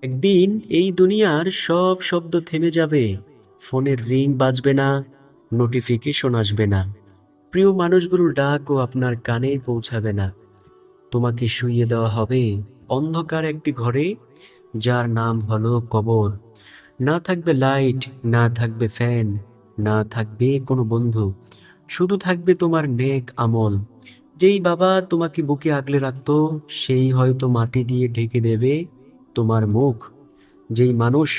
একদিন এই দুনিয়ার সব শব্দ থেমে যাবে, ফোনের রিং বাজবে না, নোটিফিকেশন আসবে না, প্রিয় মানুষগুলোর ডাকও আপনার কানে পৌঁছাবে না। তোমাকে শুইয়ে দেওয়া হবে অন্ধকার একটি ঘরে, যার নাম হলো কবর। না থাকবে লাইট, না থাকবে ফ্যান, না থাকবে কোনো বন্ধু, শুধু থাকবে তোমার নেক আমল। যেই বাবা তোমাকে বুকে আগলে রাখতো, সেই হয়তো মাটি দিয়ে ঢেকে দেবে তোমার মুখ। যেই মানুষ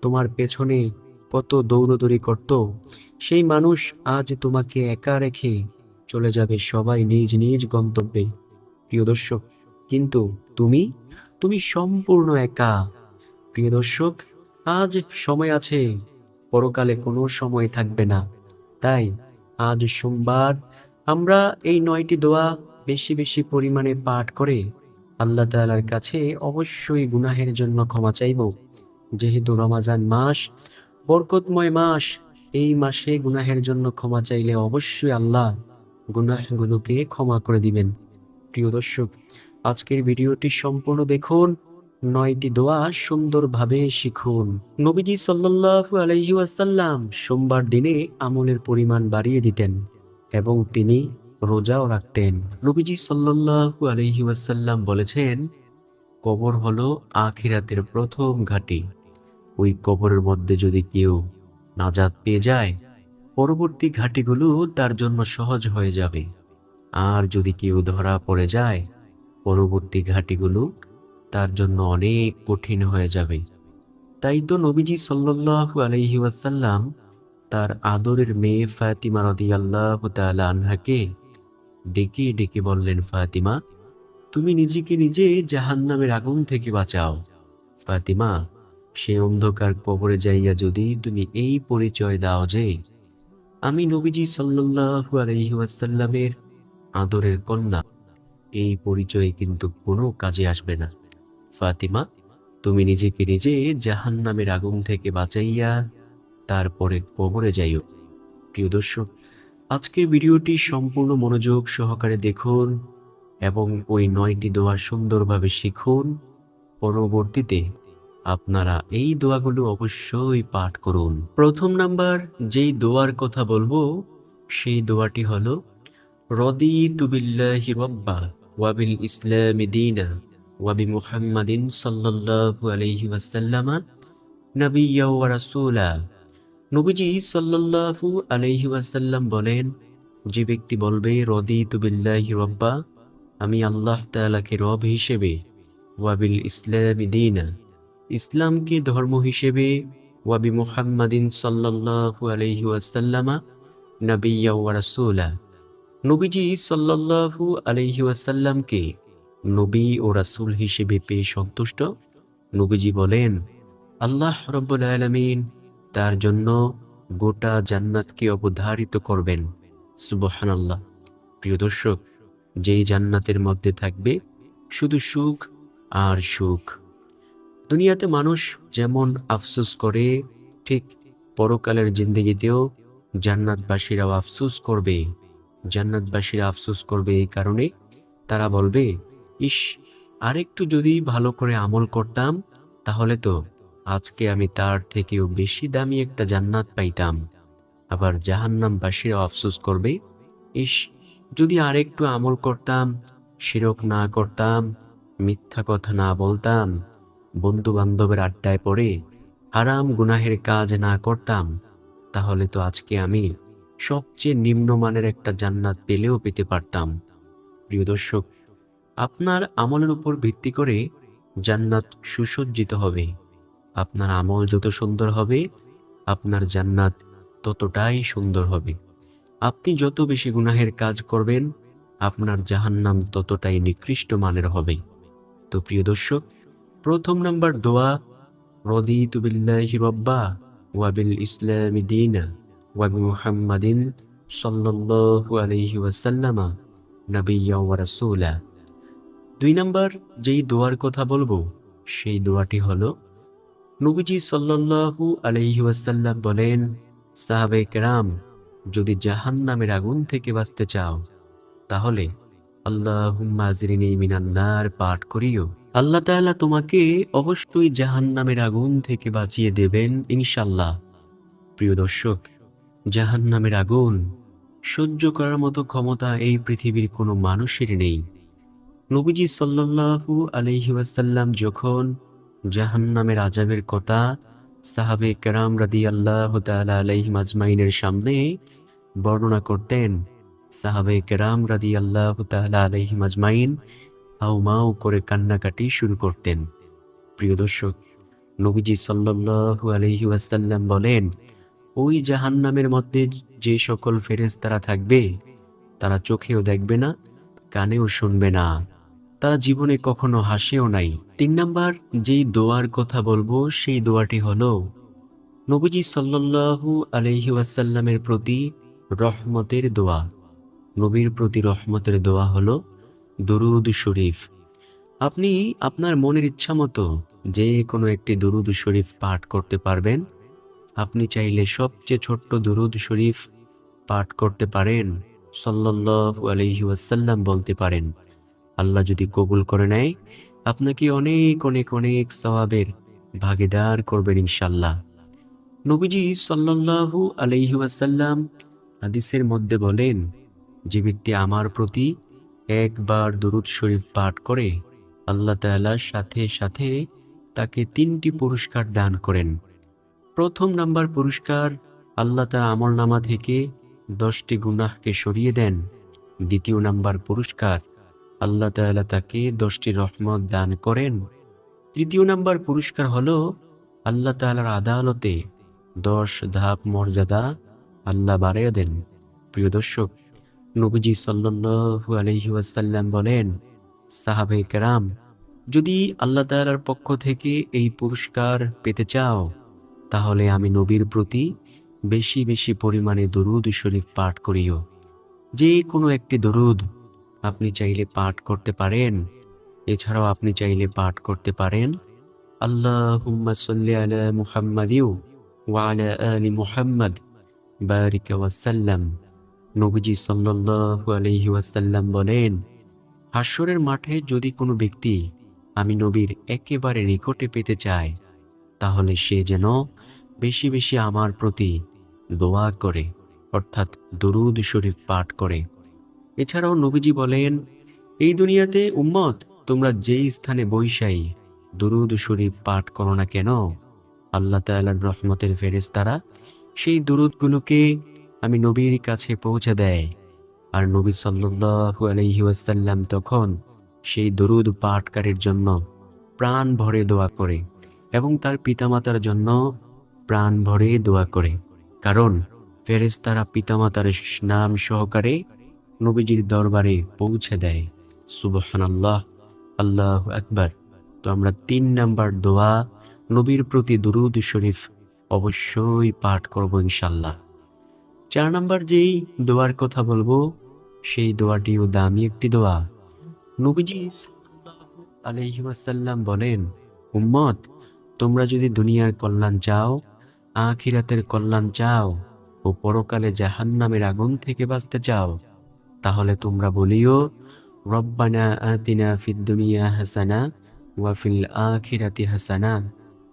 তোমার পেছনে কত দৌড়দৌড়ি করত, সেই মানুষ আজ তোমাকে একা রেখে চলে যাবে সবাই নিজ নিজ গন্তব্যে। প্রিয় দর্শক, কিন্তু তুমি তুমি সম্পূর্ণ একা। প্রিয় দর্শক, আজ সময় আছে, পরকালে কোনো সময় থাকবে না। তাই আজ সোমবার আমরা এই 9টি দোয়া বেশি বেশি পরিমাণে পাঠ করে আল্লাহ তাআলার কাছে অবশ্যই গুনাহের জন্য ক্ষমা চাইব। যেহেতু রমাজান মাস বরকতময় মাস, এই মাসে গুনাহের জন্য ক্ষমা চাইলে অবশ্যই আল্লাহ গুনাহগুলোকে ক্ষমা করে দিবেন। প্রিয় দর্শক, আজকের ভিডিওটি সম্পূর্ণ দেখুন, 9টি দোয়া সুন্দরভাবে শিখুন। নবীজি সাল্লাল্লাহু আলাইহি ওয়াসাল্লাম সোমবার দিনে আমলের পরিমাণ বাড়িয়ে দিতেন এবং তিনি রোজাও রাখতেন। নবীজি সাল্লাল্লাহু আলাইহি ওয়াসাল্লাম বলেছেন, কবর হলো আখিরাতের প্রথম ঘাঁটি। ওই কবরের মধ্যে যদি কেউ নাজাত পেয়ে যায়, পরবর্তী ঘাঁটিগুলো তার জন্য সহজ হয়ে যাবে। আর যদি কেউ ধরা পড়ে যায়, পরবর্তী ঘাঁটিগুলো তার জন্য অনেক কঠিন হয়ে যাবে। তাই তো নবীজি সাল্লাল্লাহু আলাইহি ওয়াসাল্লাম তার আদরের মেয়ে ফাতিমা রাদিয়াল্লাহু তাআলা আনহাকে ডেকে ডেকে বললেন, ফাতিমা, তুমি নিজেকে নিজে জাহান্নামের আগুন থেকে বাঁচাও। ফাতিমা, সে অন্ধকার কবরে যাইয়া যদি তুমি এই পরিচয় দাও যে আমি নবীজি সাল্লাল্লাহু আলাইহি ওয়াসাল্লামের আদরের কন্যা, এই পরিচয় কিন্তু কোনো কাজে আসবে না। ফাতিমা, তুমি নিজেকে নিজে জাহান্নামের আগুন থেকে বাঁচাইয়া তারপরে কবরে যাইও। প্রিয় দর্শক, আজকের ভিডিওটি সম্পূর্ণ মনোযোগ সহকারে দেখুন এবং ওই 9টি দোয়া সুন্দরভাবে শিখুন। পরবর্তীতে আপনারা এই দোয়াগুলো অবশ্যই পাঠ করুন। প্রথম নাম্বার যেই দোয়ার কথা বলবো, সেই দোয়াটি হলো, রদিতু বিল্লাহি রাব্বা ওয়া বিল ইসলামি দীনা ওয়া বিমুহাম্মাদিন সাল্লাল্লাহু আলাইহি ওয়াসাল্লামা নাবিয়্যা ওয়া রাসূলা। নবীজি সাল্লাল্লাহু আলাইহি ওয়াসাল্লাম বলেন, যে ব্যক্তি বলবে রদিতু বিল্লাহি রাব্বা, আমি আল্লাহ তাআলাকে রব হিসেবে, ওয়া বিল ইসলামি দীনা, ইসলামকে ধর্ম হিসেবে, ওয়া বিমুহাম্মাদিন সাল্লাল্লাহু আলাইহি ওয়াসাল্লামা নাবিয়্যা ওয়া রাসূলা, নবীজি সাল্লাল্লাহু আলাইহি ওয়াসাল্লামকে নবী ও রাসূল হিসেবে পেয়ে সন্তুষ্ট। নবীজি বলেন, আল্লাহ রাব্বুল আলামিন তার জন্য গোটা জান্নাতকে অবধারিত করবেন। সুবহানাল্লাহ। প্রিয় দর্শক, যেই জান্নাতের মধ্যে থাকবে শুধু সুখ আর সুখ। দুনিয়াতে মানুষ যেমন আফসোস করে, ঠিক পরকালের জিন্দেগিতেও জান্নাতবাসীরাও আফসোস করবে। জান্নাতবাসীরা আফসোস করবে এই কারণে, তারা বলবে, ইস, আরেকটু যদি ভালো করে আমল করতাম, তাহলে তো আজকে আমি তার থেকেও বেশি দামি একটা জান্নাত পাইতাম। আবার জাহান্নামবাসীরাও আফসোস করবে, ইস, যদি আরেকটু আমল করতাম, শিরক না করতাম, মিথ্যা কথা না বলতাম, বন্ধু বান্ধবের আড্ডায় পড়ে হারাম গুনাহের কাজ না করতাম, তাহলে তো আজকে আমি সবচেয়ে নিম্নমানের একটা জান্নাত পেলেও পেতে পারতাম। প্রিয় দর্শক, আপনার আমলের উপর ভিত্তি করে জান্নাত সুসজ্জিত হবে। আপনার আমল যত সুন্দর হবে, আপনার জান্নাত ততটাই সুন্দর হবে। আপনি যত বেশি গুনাহের কাজ করবেন, আপনার জাহান্নাম ততটাই নিকৃষ্ট মানের হবে। তো প্রিয় দর্শক, প্রথম নাম্বার দোয়া, রদিতু বিল্লাহি রাব্বা ওয়া বিল ইসলামি দীনা ওয়া বিমুহাম্মাদিন সাল্লাল্লাহু আলাইহি ওয়াসাল্লামা নাবিয়্যা ওয়া রাসূলা। 2 নাম্বার যেই দোয়ার কথা বলবো, সেই দোয়াটি হলো, নবীজি সাল্লাল্লাহু আলাইহি ওয়াসাল্লাম বলেন, সাহাবায়ে কেরাম, যদি জাহান্নামের আগুন থেকে বাঁচতে চাও, তাহলে আল্লাহুম্মা আজরিনি মিনান নার পাঠ করিও। আল্লাহ তাআলা তোমাকে অবশ্যই জাহান্নামের আগুন থেকে বাঁচিয়ে দেবেন ইনশাল্লাহ। প্রিয় দর্শক, জাহান্নামের আগুন সহ্য করার মতো ক্ষমতা এই পৃথিবীর কোনো মানুষের নেই। নবীজি সাল্লাল্লাহু আলাইহি ওয়াসাল্লাম যখন জাহান্নামের আযাবের কথা সাহাবে কেরাম রাদিয়াল্লাহু তাআলা আলাইহিম আজমাইনের সামনে বর্ণনা করতেন, সাহাবে কেরাম রাদিয়াল্লাহু তাআলা আলাইহিম আজমাইন হাউমাউ করে কান্নাকাটি শুরু করতেন। প্রিয় দর্শক, নবীজি সাল্লাল্লাহু আলাইহি ওয়াসাল্লাম বলেন, ওই জাহান্নামের মধ্যে যে সকল ফেরেশতারা থাকবে, তারা চোখেও দেখবে না, কানেও শুনবে না, তারা জীবনে কখনো হাসেও নাই। ৩ নাম্বার যেই দোয়ার কথা বলবো সেই দোয়াটি হলো নবীজি সাল্লাল্লাহু আলাইহি ওয়াসাল্লামের প্রতি রহমতের দোয়া। নবীর প্রতি রহমতের দোয়া হলো দুরূদ শরীফ। আপনি আপনার মনের ইচ্ছা মতো যে কোনো একটি দুরূদ শরীফ পাঠ করতে পারবেন। আপনি চাইলে সবচেয়ে ছোট্ট দুরূদ শরীফ পাঠ করতে পারেন, সাল্লাল্লাহু আলাইহি ওয়াসাল্লাম বলতে পারেন। আল্লাহ যদি কবুল করে নেয়, আপনাকে অনেক অনেক অনেক সওয়াবের ভাগীদার করবেন ইনশাল্লাহ। নবীজি সাল্লাল্লাহু আলাইহি ওয়াসাল্লাম হাদিসের মধ্যে বলেন, যে ব্যক্তি আমার প্রতি একবার দুরূদ শরীফ পাঠ করে, আল্লাহ তাআলার সাথে সাথে তাকে 3টি পুরস্কার দান করেন। প্রথম নাম্বার পুরস্কার, আল্লাহ তার আমলনামা থেকে 10টি গুনাহকে সরিয়ে দেন। দ্বিতীয় নাম্বার পুরস্কার, আল্লাহ তাআলা তাকে 10টি রহমত দান করেন। তৃতীয় নাম্বার পুরস্কার হলো আল্লাহ তাআলার আদালতে 10 ধাপ মর্যাদা আল্লাহ বাড়িয়ে দেন। প্রিয় দর্শক, নবীজি সাল্লাল্লাহু আলাইহি ওয়াসাল্লাম বলেন, সাহাবে কেরাম, যদি আল্লাহ তাআলার পক্ষ থেকে এই পুরস্কার পেতে চাও, তাহলে আমি নবীর প্রতি বেশি বেশি পরিমাণে দুরূদ শরীফ পাঠ করিও। যে কোনো একটি দুরূদ আপনি চাইলে পাঠ করতে পারেন। এছাড়াও আপনি চাইলে পাঠ করতে পারেন, আল্লাহুম্মা সাল্লি আলা মুহাম্মাদিউ ওয়া আলা আলি মুহাম্মাদ বারিক ওয়া সাল্লাম। নবীজি সাল্লাল্লাহু আলাইহি ওয়াসাল্লাম বলেন, হাশরের মাঠে যদি কোনো ব্যক্তি আমি নবীর একেবারে নিকটে পেতে চায়, তাহলে সে যেন বেশি বেশি আমার প্রতি দোয়া করে, অর্থাৎ দুরূদ শরীফ পাঠ করে। এছাড়াও নবীজি বলেন, এই দুনিয়াতে উম্মত তোমরা যেই স্থানে বৈশাই দুরূদ শরীফ পাঠ করো না কেন, আল্লাহ তাআলার রহমতের ফেরেশতারা সেই দুরূদগুলোকে আমি নবীর কাছে পৌঁছে দেয়। আর নবী সাল্লাল্লাহু আলাইহি ওয়াসাল্লাম তখন সেই দুরূদ পাঠকারীর জন্য প্রাণ ভরে দোয়া করে এবং তার পিতামাতার জন্য প্রাণ ভরে দোয়া করে। কারণ ফেরেশতারা পিতামাতার নাম সহকারে নবীজির দরবারে পৌঁছে দেয়। সুবহানাল্লাহ, আল্লাহু আকবার। তো আমরা 3 নাম্বার দোয়া, নবীর প্রতি দুরূদ শরীফ অবশ্যই পাঠ করব ইনশাল্লাহ। 4 নাম্বার যেই দোয়ার কথা বলবো সেই দোয়াটিও দামি একটি দোয়া। নবীজি সাল্লাল্লাহু আলাইহি ওয়াসাল্লাম বলেন, উম্মত তোমরা যদি দুনিয়ার কল্যাণ চাও, আখিরাতের কল্যাণ চাও ও পরকালে জাহান্নামের আগুন থেকে বাঁচতে চাও, তাহলে তোমরা বলিও, রব্বানা আতিনা ফিদ দুনিয়া হাসানা ওয়া ফিল আখিরাতি হাসানা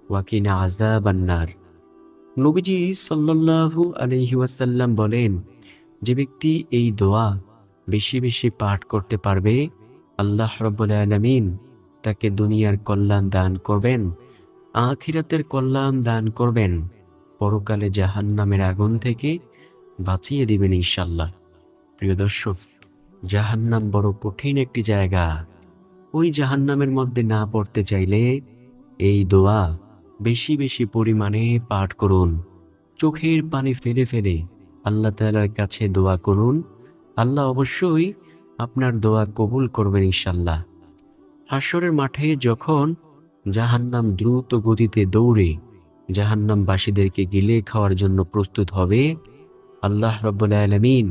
ওয়া কিনা আযাবান নার। নবীজি সাল্লাল্লাহু আলাইহি ওয়াসাল্লাম বলেন, যে ব্যক্তি এই দোয়া বেশি বেশি পাঠ করতে পারবে, আল্লাহ রাব্বুল আলামিন তাকে দুনিয়ার কল্যাণ দান করবেন, আখিরাতের কল্যাণ দান করবেন, পরকালে জাহান্নামের আগুন থেকে বাঁচিয়ে দিবেন ইনশাল্লাহ। প্রিয় দর্শক, জাহান্নাম বড় কঠিন একটি জায়গা। ওই জাহান্নামের মধ্যে না পড়তে চাইলে এই দোয়া বেশি বেশি পরিমাণে পাঠ করুন। চোখের পানি ফেলে ফেলে আল্লাহ তাআলার কাছে দোয়া করুন। আল্লাহ অবশ্যই আপনার দোয়া কবুল করবেন ইনশাল্লাহ। হাশরের মাঠে যখন জাহান্নাম দ্রুত গতিতে দৌড়ে জাহান্নামবাসীদেরকে গিলে খাওয়ার জন্য প্রস্তুত হবে, আল্লাহ রাব্বুল আলামিন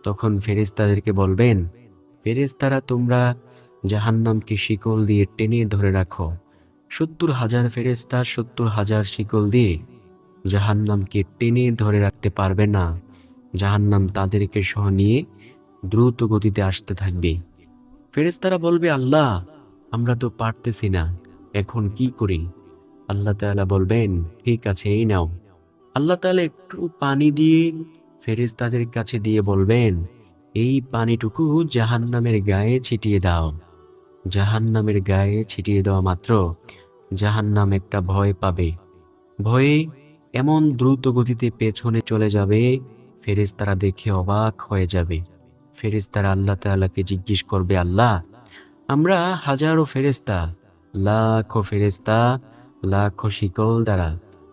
তখন ফেরেশতাদেরকে বলবেন, ফেরেশতারা তোমরা জাহান্নামকে শিকল দিয়ে টেনে ধরে রাখো। 70,000 ফেরেশতা 70,000 শিকল দিয়ে জাহান্নামকে টেনে ধরে রাখতে পারবে না। জাহান্নাম তাদেরকে সহ নিয়ে দ্রুত গতিতে আসতে থাকবে। ফেরেশতারা বলবে, আল্লাহ আমরা তো পারতেছি না, এখন কি করি? আল্লাহ তাআলা বলবেন, ঠিক আছে, এই নাও। আল্লাহ তাআলা একটু পানি দিয়ে ফেরেশতাদের কাছে দিয়ে বলবেন, এই পানিটুকু জাহান্নামের গায়ে ছিটিয়ে দাও। জাহান্নামের গায়ে ছিটিয়ে দেওয়া মাত্র জাহান্নাম একটা ভয় পাবে। ভয়ে এমন দ্রুত গতিতে পেছনে চলে যাবে, ফেরেশতারা দেখে অবাক হয়ে যাবে। ফেরেশতারা আল্লাহ তাআলাকে জিজ্ঞেস করবে, আল্লাহ, আমরা হাজারো ফেরেশতা, লাখো ফেরেশতা, লাখো শিকল দ্বারা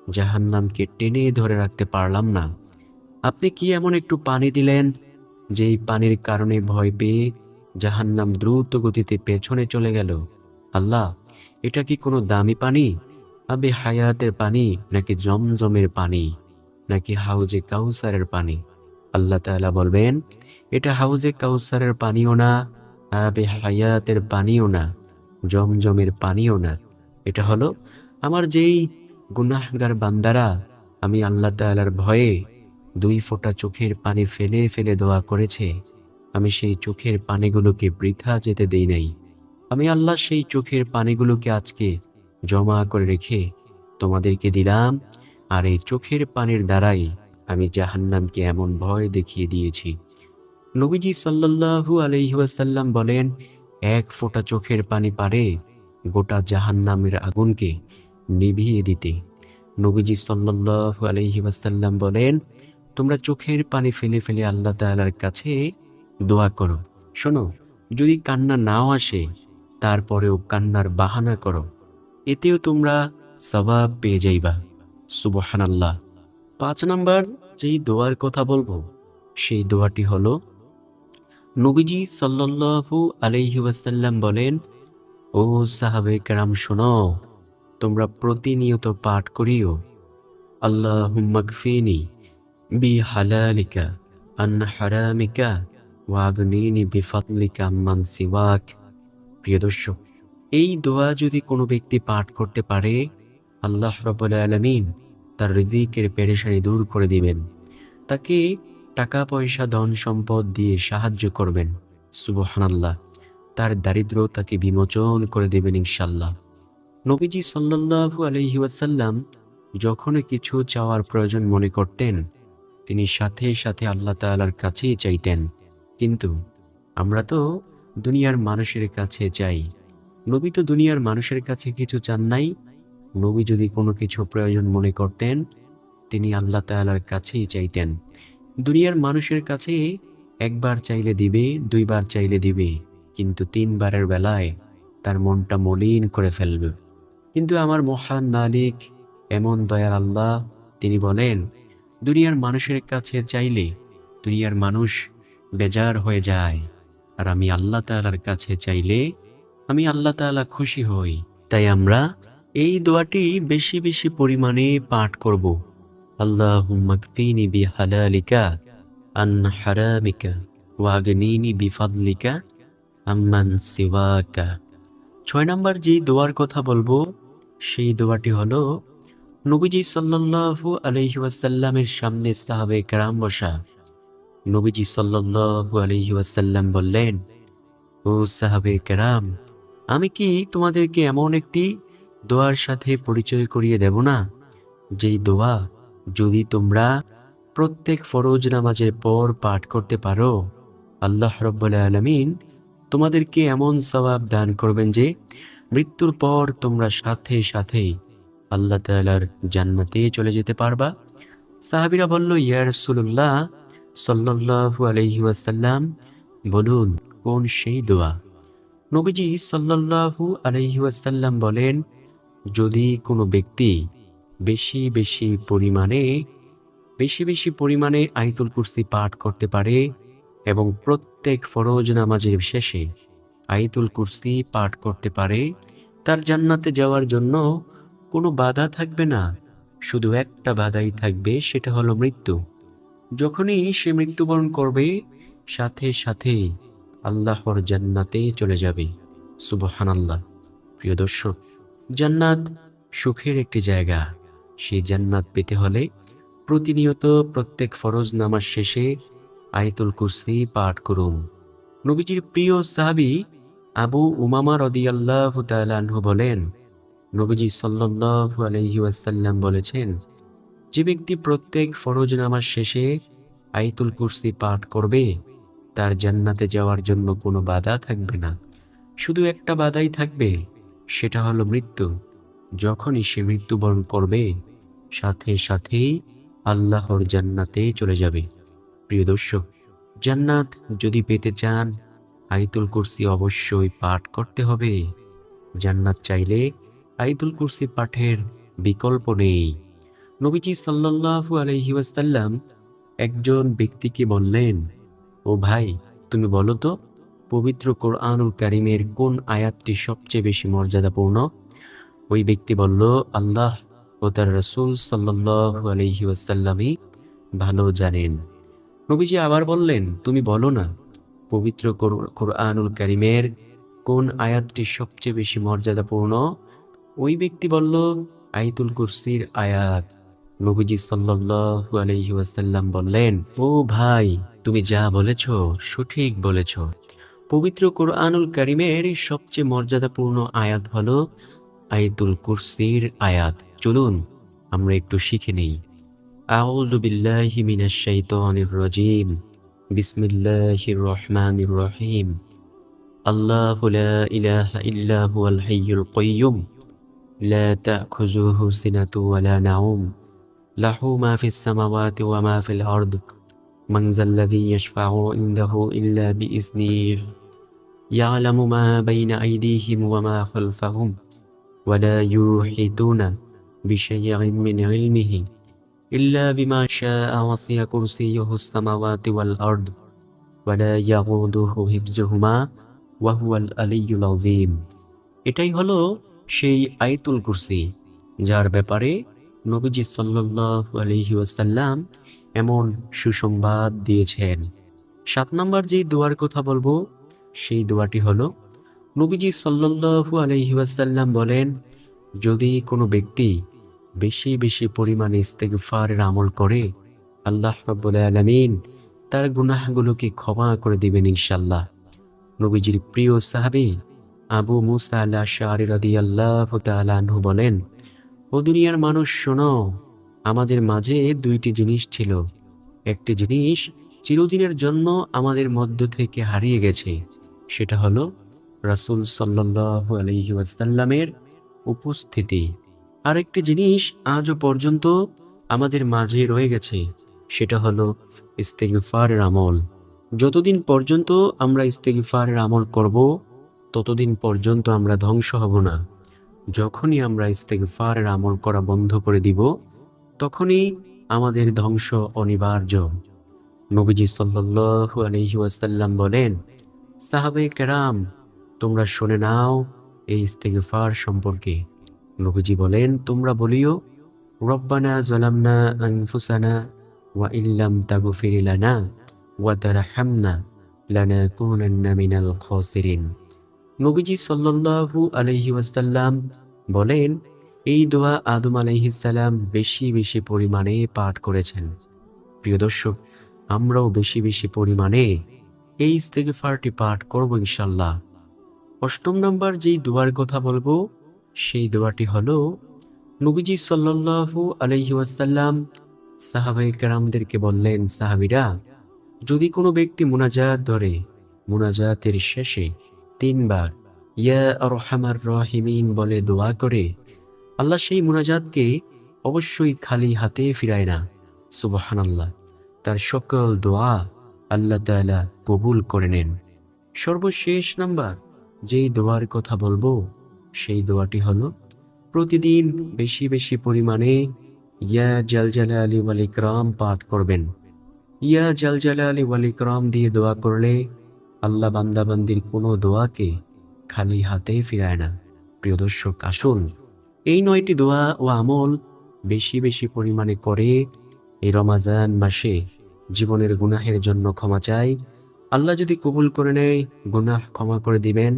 জাহান্নামকে টেনে ধরে রাখতে পারলাম না। আপনি কি এমন একটু পানি দিলেন, যেই পানির কারণে ভয় পেয়ে জাহান্নাম দ্রুত গতিতে পেছনে চলে গেল? আল্লাহ, এটা কি কোনো দামি পানি, আবে হায়াতের পানি, নাকি জমজমের পানি, নাকি হাউজে কাউসারের পানি? আল্লাহ তাআলা বলবেন, এটা হাউজে কাউসারের পানিও না, আবে হায়াতের পানিও না, জমজমের পানিও না। এটা হলো আমার যেই গুনাহগার বান্দারা আমি আল্লাহ তাআলার ভয়ে 2 ফোঁটা চোখের পানি ফেলে ফেলে দোয়া করেছে, আমি সেই চোখের পানিগুলোকে বৃথা যেতে দেই নাই। আমি আল্লাহ সেই চোখের পানিগুলোকে আজকে জমা করে রেখে তোমাদেরকে দিলাম, আর এই চোখের পানির দ্বারাই আমি জাহান্নামকে এমন ভয় দেখিয়ে দিয়েছি। নবীজি সাল্লাল্লাহু আলাইহি ওয়াসাল্লাম বলেন, 1 ফোঁটা চোখের পানি পারে গোটা জাহান্নামের আগুনকে নিভিয়ে দিতে। নবীজি সাল্লাল্লাহু আলাইহি ওয়াসাল্লাম বলেন, তোমরা চোখের পানি ফেলে ফেলে আল্লাহ তাআলার কাছে দোয়া করো। শোনো, যদি কান্না নাও আসে, তারপরেও কান্নার বাহানা করো, এতেও তোমরা সওয়াব পেয়ে যাইবা। সুবহানাল্লাহ। 5 নাম্বার যেই দোয়ার কথা বলবো, সেই দোয়াটি হলো, নবীজি সাল্লাল্লাহু আলাইহি ওয়াসাল্লাম বলেন, ও সাহাবে কেরাম শোনো, তোমরা প্রতিনিয়ত পাঠ করিও, আল্লাহুম্মা গফিনি বিহালালিকা আন হারামিকা ওয়াগনিনি বিফাদলিকা আম্মান সিওয়াক। প্রিয় দর্শক, এই দোয়া যদি কোনো ব্যক্তি পাঠ করতে পারে, আল্লাহ রাব্বুল আলামিন তার রিজিকের পেরেশানি দূর করে দিবেন, তাকে টাকা পয়সা ধন সম্পদ দিয়ে সাহায্য করবেন। সুবহানাল্লাহ। তার দারিদ্রতাকে বিমোচন করে দেবেন ইনশাল্লাহ। নবীজি সাল্লাল্লাহু আলাইহি ওয়াসাল্লাম যখনই কিছু চাওয়ার প্রয়োজন মনে করতেন, তিনি সাথে সাথে আল্লাহ তাআলার কাছেই চাইতেন। কিন্তু আমরা তো দুনিয়ার মানুষের কাছে চাই। নবী তো দুনিয়ার মানুষের কাছে কিছু চান নাই। নবী যদি কোনো কিছু প্রয়োজন মনে করতেন, তিনি আল্লাহ তাআলার কাছেই চাইতেন। দুনিয়ার মানুষের কাছে একবার চাইলে দিবে, 2বার চাইলে দিবে, কিন্তু 3বারের বেলায় তার মনটা মলিন করে ফেলবে। কিন্তু আমার মহান মালিক এমন দয়ার আল্লাহ, তিনি বলেন, দুনিয়ার মানুষের কাছে চাইলে দুনিয়ার মানুষ বেজার হয়ে যায়, আর আমি আল্লাহ তাআলার কাছে চাইলে আমি আল্লাহ তাআলা খুশি হই। তাই আমরা এই দোয়াটি বেশি বেশি পরিমাণে পাঠ করব। আল্লাহুম্মা কফিনি বিহালালিকা আন হারামিকা ওয়াগনিনি বিফাদলিকা আম্মান সিওয়াকা। 6 নাম্বার যে দোয়ার কথা বলবো, সেই দোয়াটি হলো, নবীজি সাল্লাল্লাহু আলাইহি ওয়াসাল্লামের সামনে সাহাবে কেরাম বসা। নবীজি সাল্লাল্লাহু আলাইহি ওয়াসাল্লাম বললেন, ও সাহাবে কেরাম, আমি কি তোমাদেরকে এমন একটি দোয়ার সাথে পরিচয় করিয়ে দেব না, যেই দোয়া যদি তোমরা প্রত্যেক ফরজ নামাজের পর পাঠ করতে পারো, আল্লাহ রাব্বুল আলামিন তোমাদেরকে এমন সওয়াব দান করবেন যে মৃত্যুর পর তোমরা সাথে সাথেই আল্লাহ তাআলার জান্নাতে চলে যেতে পারবা। সাহাবীরা বলল, ইয়া রাসূলুল্লাহ সাল্লাল্লাহু আলাইহি ওয়াসাল্লাম, বলুন কোন সেই দোয়া? নবীজি সাল্লাল্লাহু আলাইহি ওয়াসাল্লাম বলেন, যদি কোনো ব্যক্তি বেশি বেশি পরিমাণে আয়াতুল কুরসি পাঠ করতে পারে এবং প্রত্যেক ফরজ নামাজের শেষে আয়াতুল কুরসি পাঠ করতে পারে, তার জান্নাতে যাওয়ার জন্য কোনো বাধা থাকবে না। শুধু একটা বাধাই থাকবে, সেটা হলো মৃত্যু। যখনই সে মৃত্যুবরণ করবে, সাথে সাথে আল্লাহর জান্নাতে চলে যাবে। সুবহানাল্লাহ। প্রিয় দর্শক, জান্নাত সুখের একটি জায়গা। সেই জান্নাত পেতে হলে প্রতিনিয়ত প্রত্যেক ফরজ নামাজ শেষে আয়াতুল কুরসি পাঠ করুন। নবীজির প্রিয় সাহাবী আবু উমামা রাদিয়াল্লাহু তাআলা আনহু বলেন, নবীজি সাল্লাল্লাহু আলাইহি ওয়াসাল্লাম বলেছেন, যে ব্যক্তি প্রত্যেক ফরজ নামাজ শেষে আয়াতুল কুরসি পাঠ করবে, তার জান্নাতে যাওয়ার জন্য কোনো বাধা থাকবে না। শুধু একটা বাধাই থাকবে, সেটা হলো মৃত্যু। যখনই সে মৃত্যুবরণ করবে, সাথে সাথেই আল্লাহর জান্নাতে চলে যাবে। প্রিয় দর্শক, জান্নাত যদি পেতে চান, আয়াতুল কুরসি অবশ্যই পাঠ করতে হবে। জান্নাত চাইলে আয়াতুল কুরসি পাঠের বিকল্প নেই। নবীজি সাল্লাল্লাহু আলাইহি ওয়াসাল্লাম একজন ব্যক্তিকে বললেন, ও ভাই, তুমি বলো তো, পবিত্র কোরআনুল কারীমের কোন আয়াতটি সবচেয়ে বেশি মর্যাদাপূর্ণ? ওই ব্যক্তি বলল, আল্লাহ ও তার রাসূল সাল্লাল্লাহু আলাইহি ওয়াসাল্লামই ভালো জানেন। নবীজি আবার বললেন, তুমি বলো না, পবিত্র কোরআনুল কারীমের কোন আয়াতটি সবচেয়ে বেশি মর্যাদাপূর্ণ? ওই ব্যক্তি বলল, আয়াতুল কুরসির আয়াত। নবীজি সাল্লাল্লাহু আলাইহি ওয়াসাল্লাম বললেন, ও ভাই, তুমি যা বলেছ সঠিক বলেছ। পবিত্র কোরআনুল কারীমের সবচেয়ে মর্যাদাপূর্ণ আয়াত হলো আয়াতুল কুরসির আয়াত। চলুন আমরা একটু শিখে নেই। আউযু বিল্লাহি মিনাশ শাইতানির রাজীম। বিসমিল্লাহির রহমানির রহিম। আল্লাহু লা ইলাহা ইল্লা হুয়াল হাইয়ুল কাইয়্যুম লা তা'খুযুহু সিনাতুন ওয়া লা নাওম লাহু মা ফিস সামাওয়াতি ওয়া মা ফিল আরদ মান যাল্লাযী ইয়াশফা'ু ইনদাহু ইল্লা বিইজনিহি ইয়া'লামু মা বাইনা আইদিহিম ওয়া মা খালফাহুম ওয়া লা ইউহিতুনা বিশাইইন মিন ইলমিহি ইল্লা বিমা শাআ ওয়াসি'a কুরসিয়্যুহুস সামাওয়াতি ওয়াল আরদ ওয়া লা ইয়াউদুহু হিফযুহুমা ওয়া হুয়াল আলিয়্যুল আযীম। এটাই হলো সেই আয়াতুল কুরসি, যার ব্যাপারে নবীজি সাল্লাল্লাহু আলাইহি ওয়াসাল্লাম এমন সুসংবাদ দিয়েছেন। 7 নম্বর যেই দোয়ার কথা বলবো, সেই দোয়াটি হলো, নবীজি সাল্লাল্লাহু আলাইহি ওয়াসাল্লাম বলেন, যদি কোনো ব্যক্তি বেশি বেশি পরিমাণে ইস্তেগফারের আমল করে, আল্লাহ রাব্বুল আলামিন তার গুনাহগুলোকে ক্ষমা করে দিবেন ইনশাআল্লাহ। নবীজির প্রিয় সাহাবী আবু মুসা আল আশআরী রাদিয়াল্লাহু তাআলা আনহু বলেন, ও দুনিয়ার মানুষ শোনো, আমাদের মাঝে দুইটি জিনিস ছিল। একটি জিনিস চিরদিনের জন্য আমাদের মধ্য থেকে হারিয়ে গেছে, সেটা হলো রাসূল সাল্লাল্লাহু আলাইহি ওয়াসাল্লামের উপস্থিতি। আরেকটি জিনিস আজও পর্যন্ত আমাদের মাঝে রয়ে গেছে, সেটা হলো ইস্তেগফারের আমল। যতদিন পর্যন্ত আমরা ইস্তেগফারের আমল করব, ততদিন পর্যন্ত আমরা ধ্বংস হব না। যখনই আমরা ইস্তেগফারের আমল করা বন্ধ করে দিব, তখনই আমাদের ধ্বংস অনিবার্য। নবীজি সাল্লাল্লাহু আলাইহি ওয়াসাল্লাম বলেন, সাহাবে কেরাম, তোমরা শুনে নাও এই ইস্তেগফার সম্পর্কে। নবীজি বলেন, তোমরা বলিও, রব্বানা যালামনা আনফুসানা ওয়া ইল্লাম তাগফির লানা ওয়া তারহামনা লানাকুনান্না মিনাল খাসিরিন। নবীজি সাল্লাল্লাহু আলাইহি ওয়াসাল্লাম বলেন, এই দোয়া আদম আলাইহিস সালাম বেশি বেশি পরিমাণে পাঠ করেছেন। প্রিয় দর্শক, আমরাও বেশি বেশি পরিমাণে এই ইস্তেগফারটি পাঠ করব ইনশাআল্লাহ। 8 নম্বর যেই দোয়ার কথা বলবো, সেই দোয়াটি হলো, নবীজি সাল্লাল্লাহু আলাইহি ওয়াসাল্লাম সাহাবায়ে কেরামদেরকে বললেন, সাহাবীরা, যদি কোনো ব্যক্তি মুনাজাত ধরে, মুনাজাতের শেষে 3 বার ইয়া আরহামার রাহিমিন বলে দোয়া করে, আল্লাহ সেই মুনাজাতকে অবশ্যই খালি হাতে ফিরায় না। সুবহানাল্লাহ, তার সকল দোয়া আল্লাহ তাআলা কবুল করে নেন। সর্বশেষ নাম্বার যেই দোয়ার কথা বলবো, সেই দোয়াটি হলো, প্রতিদিন বেশি বেশি পরিমাণে ইয়া জালজালালি ওয়াল ইকরাম পাঠ করবেন। ইয়া জালজালালি ওয়াল ইকরাম দিয়ে দোয়া করলে আল্লাহ বান্দাবান্দির কোনো দোয়াকে খালি হাতে ফিরায় না। প্রিয় দর্শক, আসুন এই 9টি দোয়া ও আমল বেশি বেশি পরিমাণে করে এই রমাজান মাসে জীবনের গুনাহের জন্য ক্ষমা চাই। আল্লাহ যদি কবুল করে নেয়, গুনাহ ক্ষমা করে দিবেন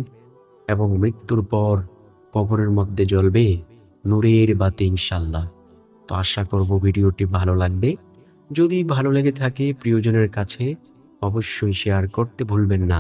এবং মৃত্যুর পর কবরের মধ্যে জ্বলবে নূরের বাতি ইনশাআল্লাহ। তো আশা করব ভিডিওটি ভালো লাগবে। যদি ভালো লেগে থাকে, প্রিয়জনের কাছে অবশ্যই শেয়ার করতে ভুলবেন না।